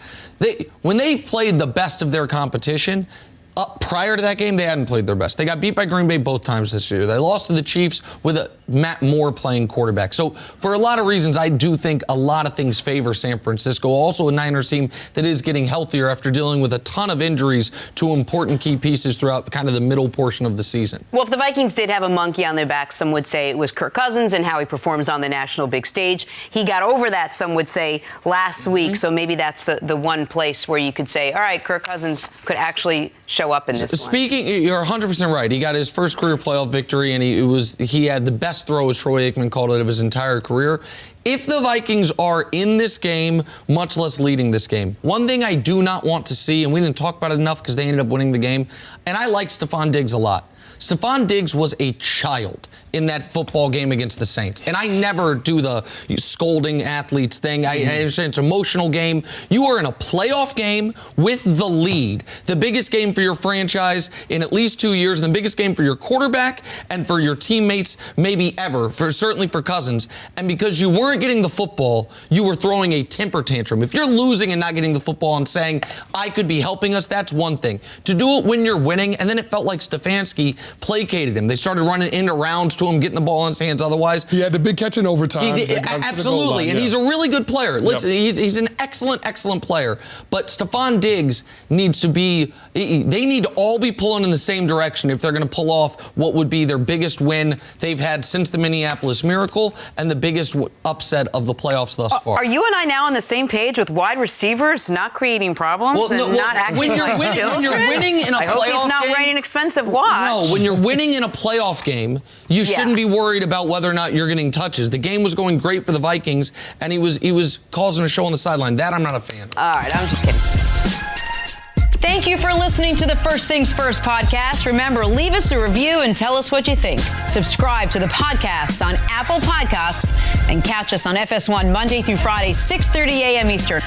When they played the best of their competition, prior to that game, they hadn't played their best. They got beat by Green Bay both times this year. They lost to the Chiefs with Matt Moore playing quarterback. So for a lot of reasons, I do think a lot of things favor San Francisco. Also a Niners team that is getting healthier after dealing with a ton of injuries to important key pieces throughout kind of the middle portion of the season. Well, if the Vikings did have a monkey on their back, some would say it was Kirk Cousins and how he performs on the national big stage. He got over that, some would say, last week. So maybe that's the one place where you could say, all right, Kirk Cousins could actually show up in this one. Speaking, you're 100% right. He got his first career playoff victory, and he had the best throw, as Troy Aikman called it, of his entire career. If the Vikings are in this game, much less leading this game, one thing I do not want to see, and we didn't talk about it enough because they ended up winning the game, and I like Stephon Diggs a lot. Stephon Diggs was a child in that football game against the Saints. And I never do the scolding athletes thing. I understand it's an emotional game. You are in a playoff game with the lead. The biggest game for your franchise in at least 2 years, and the biggest game for your quarterback and for your teammates maybe ever, certainly for Cousins. And because you weren't getting the football, you were throwing a temper tantrum. If you're losing and not getting the football and saying, I could be helping us, that's one thing. To do it when you're winning, and then it felt like Stefanski placated him. They started running into rounds to him, getting the ball in his hands other's. He had the big catch in overtime. He did, absolutely, and he's a really good player. Listen, he's an excellent player. But Stephon Diggs needs to be, they need to all be pulling in the same direction if they're going to pull off what would be their biggest win they've had since the Minneapolis Miracle and the biggest upset of the playoffs thus far. Are you and I now on the same page with wide receivers not creating problems not acting when you're winning in a playoff game? I hope he's not wearing an expensive watch. No, when you're winning in a playoff game, you shouldn't be worried about whether or not you're getting touches. The game was going great for the Vikings, and he was causing a show on the sideline. That I'm not a fan of. All right, I'm just kidding. Thank you for listening to the First Things First podcast. Remember, leave us a review and tell us what you think. Subscribe to the podcast on Apple Podcasts and catch us on FS1 Monday through Friday, 6:30 a.m. Eastern.